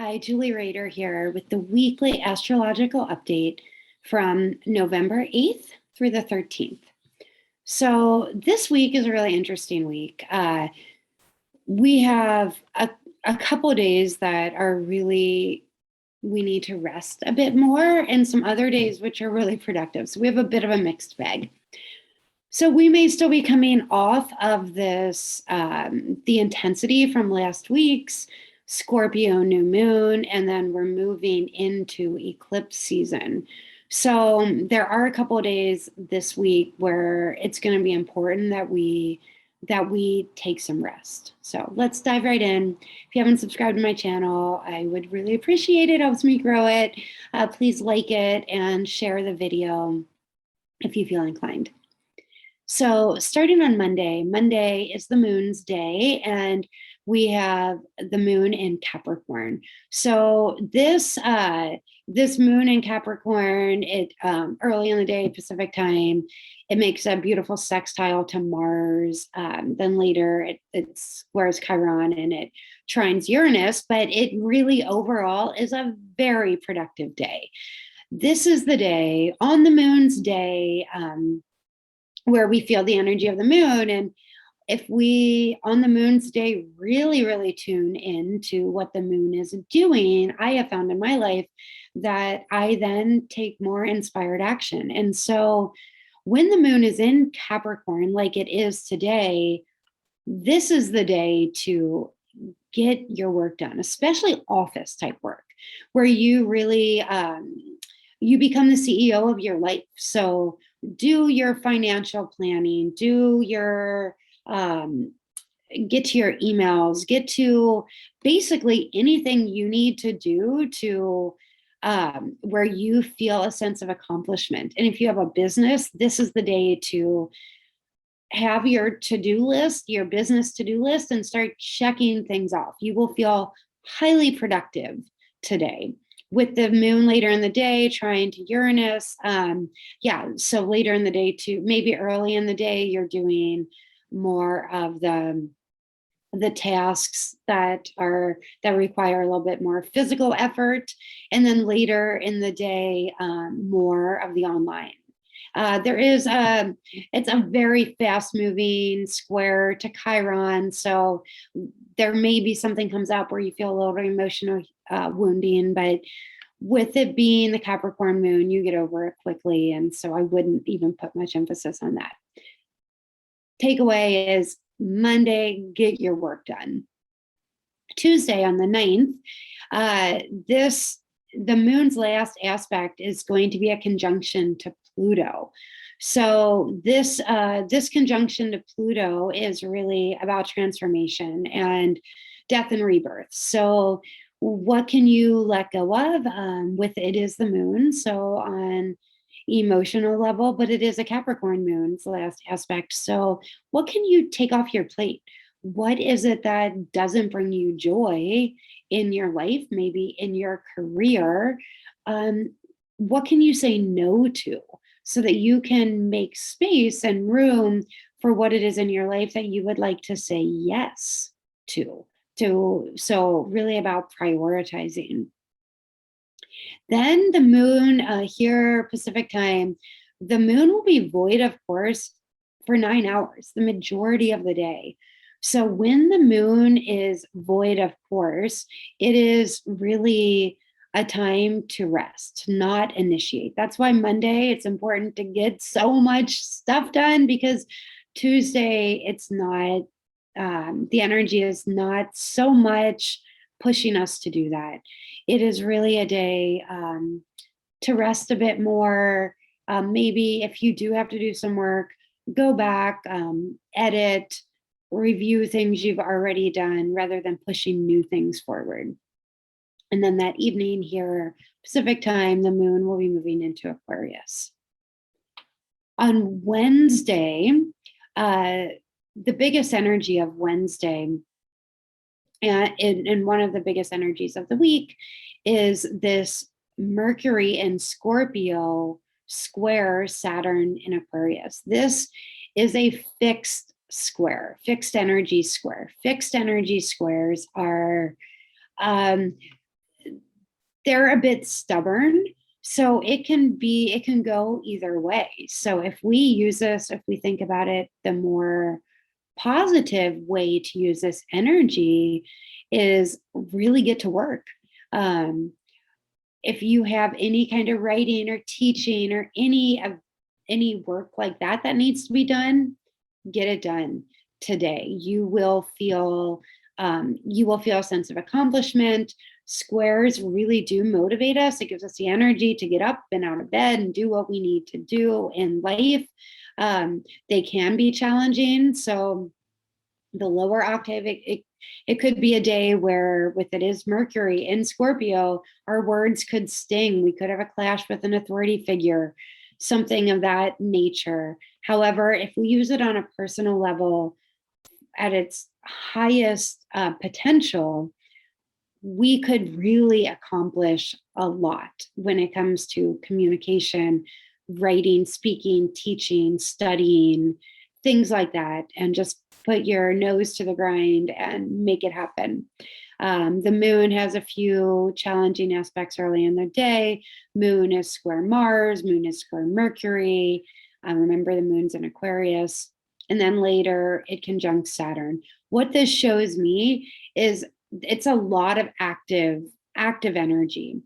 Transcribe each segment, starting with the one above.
Hi, Julie Rader here with the weekly astrological update from November 8th through the 13th. So this week is a really interesting week. We have a couple days that are really, we need to rest a bit more, and some other days which are really productive. So we have a bit of a mixed bag. So we may still be coming off of this, the intensity from last week's Scorpio new moon, and then we're moving into eclipse season. So there are a couple of days this week where it's going to be important that we take some rest. So let's dive right in. If you haven't subscribed to my channel, I would really appreciate it. It helps me grow it. Please like it and share the video if you feel inclined. So starting on Monday is the moon's day, and we have the moon in Capricorn. So this moon in Capricorn, it early in the day Pacific time, it makes a beautiful sextile to Mars. Then later it squares Chiron and it trines Uranus, but it really overall is a very productive day. This is the day on the moon's day, where we feel the energy of the moon. And if we on the moon's day really tune into what the moon is doing, I have found in my life that I then take more inspired action. And so when the moon is in Capricorn, like it is today, this is the day to get your work done, especially office type work, where you really you become the CEO of your life. So do your financial planning, do your get to your emails, get to basically anything you need to do to where you feel a sense of accomplishment. And if you have a business, this is the day to have your to-do list, your business to-do list, and start checking things off. You will feel highly productive today. With the moon later in the day trying to Uranus, so later in the day too, maybe early in the day, you're doing more of the tasks that require a little bit more physical effort, and then later in the day, more of the online. It's a very fast moving square to Chiron. So there may be something comes up where you feel a little emotional wounding, but with it being the Capricorn moon, you get over it quickly. And so I wouldn't even put much emphasis on that. Takeaway is Monday, get your work done. Tuesday on the 9th, the moon's last aspect is going to be a conjunction to Pluto. So this conjunction to Pluto is really about transformation and death and rebirth. So what can you let go of? With it is the moon, so on emotional level, but it is a Capricorn moon, it's the last aspect. So what can you take off your plate? What is it that doesn't bring you joy in your life, maybe in your career? What can you say no to so that you can make space and room for what it is in your life that you would like to say yes to? So really about prioritizing. Then the moon here, Pacific time, the moon will be void of course for 9 hours, the majority of the day. So when the moon is void of course, it is really a time to rest, not initiate. That's why Monday, it's important to get so much stuff done, because Tuesday, it's not, the energy is not so much pushing us to do that. It is really a day to rest a bit more. Maybe if you do have to do some work, go back, edit, review things you've already done rather than pushing new things forward. And then that evening here, Pacific time, the moon will be moving into Aquarius. On Wednesday, the biggest energy of Wednesday, and one of the biggest energies of the week, is this Mercury in Scorpio square Saturn in Aquarius. This is a fixed square, fixed energy square. Fixed energy squares are they're a bit stubborn. So it can go either way. So if we use this, if we think about it, the more positive way to use this energy is really get to work. Um, if you have any kind of writing or teaching or any work like that that needs to be done, get it done today. You will feel a sense of accomplishment. Squares really do motivate us. It gives us the energy to get up and out of bed and do what we need to do in life. They can be challenging. So the lower octave, it could be a day where, with it is Mercury in Scorpio, our words could sting. We could have a clash with an authority figure, something of that nature. However, if we use it on a personal level at its highest potential, we could really accomplish a lot when it comes to communication, writing, speaking, teaching, studying, things like that, and just put your nose to the grind and make it happen. The moon has a few challenging aspects early in the day. Moon is square Mars, moon is square Mercury. Remember, the moon's in Aquarius. And then later it conjuncts Saturn. What this shows me is it's a lot of active energy.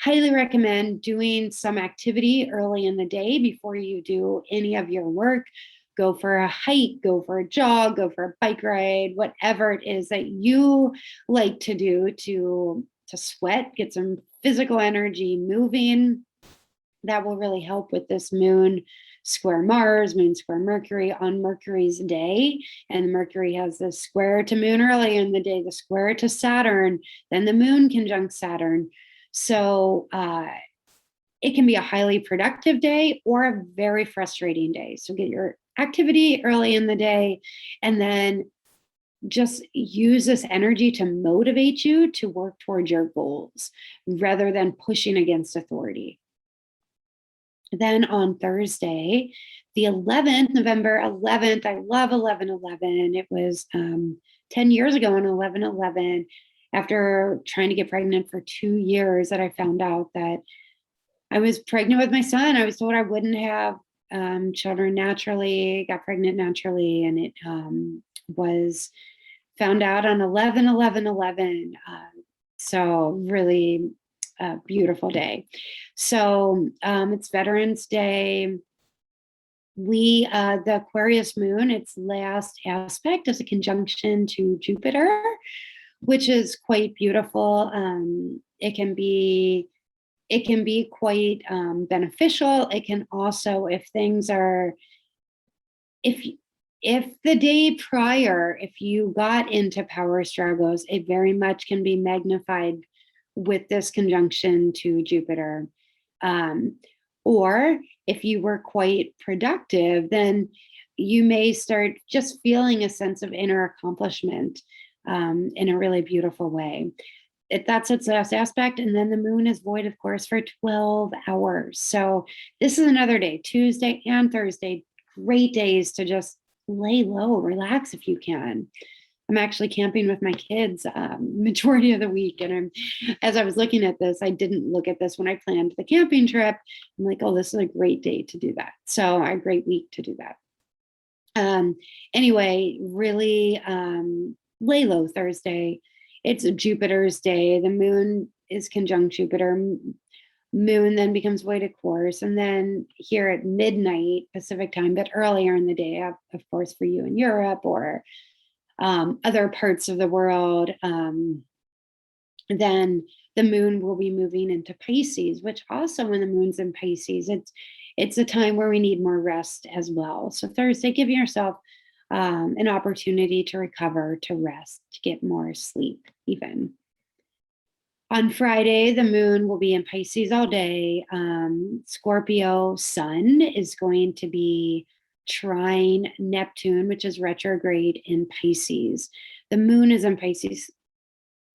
Highly recommend doing some activity early in the day before you do any of your work. Go for a hike, go for a jog, go for a bike ride, whatever it is that you like to do to sweat, get some physical energy moving. That will really help with this moon square Mars, moon square Mercury on Mercury's day. And Mercury has the square to moon early in the day, the square to Saturn, then the moon conjunct Saturn. So it can be a highly productive day or a very frustrating day. So get your activity early in the day and then just use this energy to motivate you to work towards your goals rather than pushing against authority. Then on Thursday, the 11th, November 11th, I love 11/11. It was 10 years ago on 11/11, after trying to get pregnant for 2 years, that I found out that I was pregnant with my son. I was told I wouldn't have children naturally, got pregnant naturally, and it was found out on 11/11/11. So really a beautiful day. So it's Veterans Day. The Aquarius Moon, its last aspect is a conjunction to Jupiter, which is quite beautiful. It can be quite beneficial. It can also, if things are, if the day prior, if you got into power struggles, it very much can be magnified with this conjunction to Jupiter. Or if you were quite productive, then you may start just feeling a sense of inner accomplishment in a really beautiful way. That's its last aspect. And then the moon is void, of course, for 12 hours. So this is another day, Tuesday and Thursday, great days to just lay low, relax if you can. I'm actually camping with my kids majority of the week. And as I was looking at this, I didn't look at this when I planned the camping trip. I'm like, oh, this is a great day to do that. So a great week to do that. Anyway, really lay low Thursday. It's Jupiter's day. The moon is conjunct Jupiter. Moon then becomes void, of course. And then here at midnight Pacific time, but earlier in the day, of course, for you in Europe or other parts of the world, then the moon will be moving into Pisces, which also, when the moon's in Pisces, it's a time where we need more rest as well. So Thursday, give yourself an opportunity to recover, to rest, to get more sleep even. On Friday, the moon will be in Pisces all day. Scorpio sun is going to be trine Neptune, which is retrograde in Pisces. The moon is in Pisces.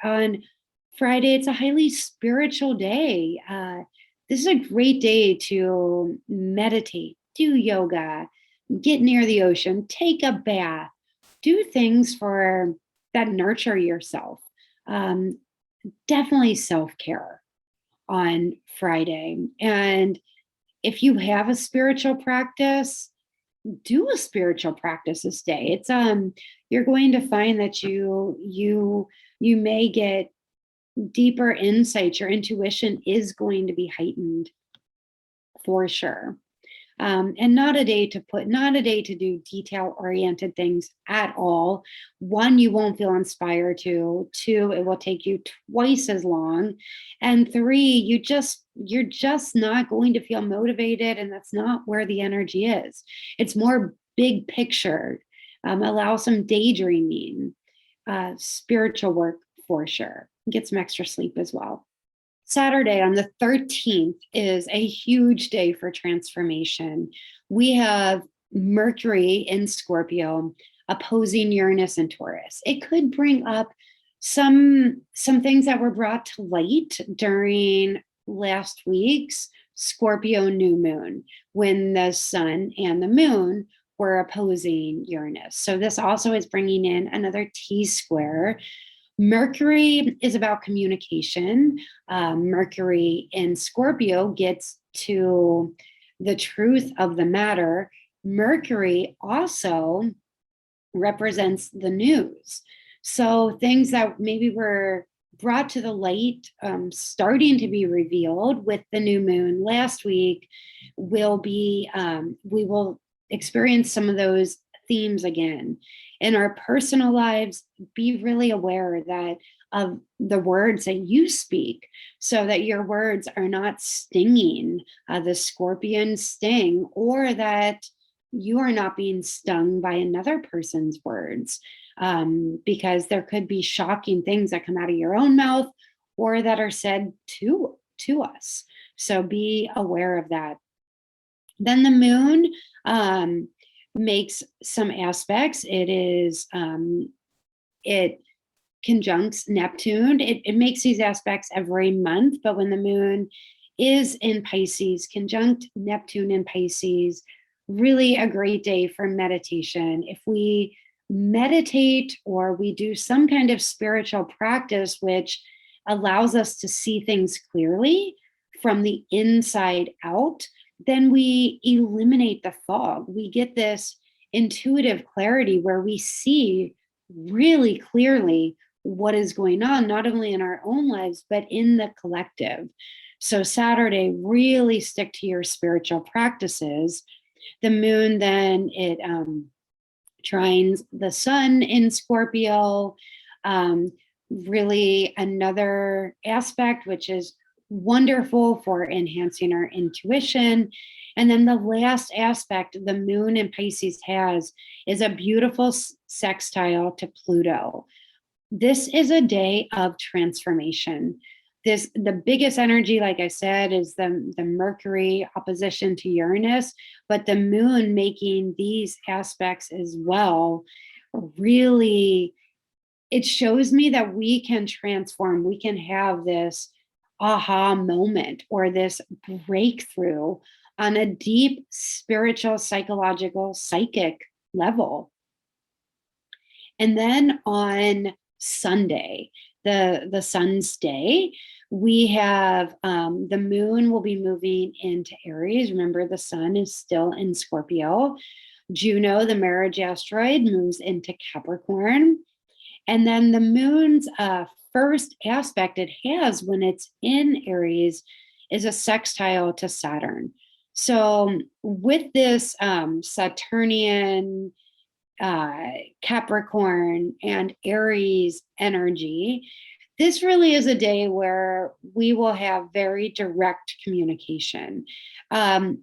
On Friday, it's a highly spiritual day. This is a great day to meditate, do yoga, get near the ocean, take a bath, do things that nurture yourself. Definitely self-care. on Friday. And if you have a spiritual practice, do a spiritual practice this day. It's you're going to find that you may get deeper insights. Your intuition is going to be heightened for sure. And not a day to do detail oriented things at all. One, you won't feel inspired to. Two, it will take you twice as long. And three, you're just not going to feel motivated, and that's not where the energy is. It's more big picture. Allow some daydreaming, spiritual work for sure. Get some extra sleep as well. Saturday on the 13th is a huge day for transformation. We have Mercury in Scorpio opposing Uranus and Taurus. It could bring up some things that were brought to light during last week's Scorpio new moon, when the sun and the moon were opposing Uranus. So this also is bringing in another T-square. Mercury is about communication. Mercury in Scorpio gets to the truth of the matter. Mercury also represents the news. So things that maybe were brought to the light, starting to be revealed with the new moon last week, will be, we will experience some of those themes again. In our personal lives, be really aware that of the words that you speak, so that your words are not stinging, the scorpion sting, or that you are not being stung by another person's words, because there could be shocking things that come out of your own mouth or that are said to us. So be aware of that. Then the moon makes some aspects. It conjuncts Neptune. It makes these aspects every month, but when the moon is in Pisces, conjunct Neptune in Pisces, really a great day for meditation. If we meditate or we do some kind of spiritual practice which allows us to see things clearly from the inside out, then we eliminate the fog. We get this intuitive clarity where we see really clearly what is going on, not only in our own lives, but in the collective. So Saturday, really stick to your spiritual practices. The moon then, it trines the sun in Scorpio. Really another aspect, which is wonderful for enhancing our intuition. And then the last aspect the moon in Pisces has is a beautiful sextile to Pluto. This is a day of transformation. The biggest energy, like I said, is the Mercury opposition to Uranus, but the moon making these aspects as well, really, it shows me that we can transform. We can have this aha moment or this breakthrough on a deep spiritual, psychological, psychic level. And then on Sunday, the sun's day, we have the moon will be moving into Aries. Remember, the sun is still in Scorpio. Juno, the marriage asteroid, moves into Capricorn. And then the moon's first aspect it has when it's in Aries is a sextile to Saturn. So with this Saturnian, Capricorn, and Aries energy, this really is a day where we will have very direct communication.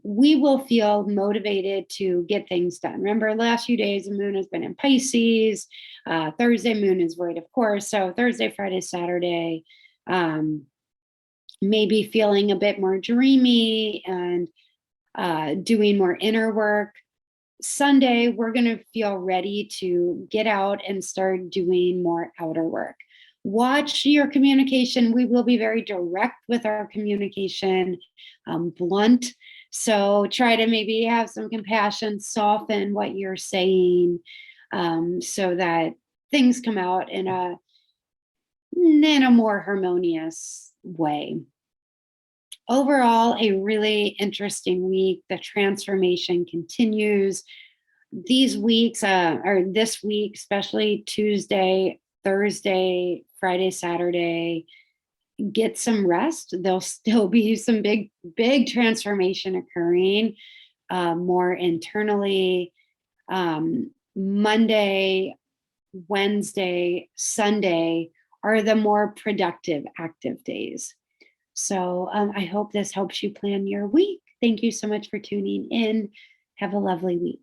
We will feel motivated to get things done. Remember, last few days, the moon has been in Pisces. Thursday, moon is void, of course. So Thursday, Friday, Saturday, maybe feeling a bit more dreamy and doing more inner work. Sunday, we're going to feel ready to get out and start doing more outer work. Watch your communication. We will be very direct with our communication, blunt. So try to maybe have some compassion, soften what you're saying, so that things come out in a more harmonious way. overall, a really interesting week. The transformation continues. These weeks, or this week, especially Tuesday, Thursday, Friday, Saturday, get some rest. There'll still be some big transformation occurring, more internally. Monday, Wednesday, Sunday are the more productive, active days. So I hope this helps you plan your week. Thank you so much for tuning in. Have a lovely week.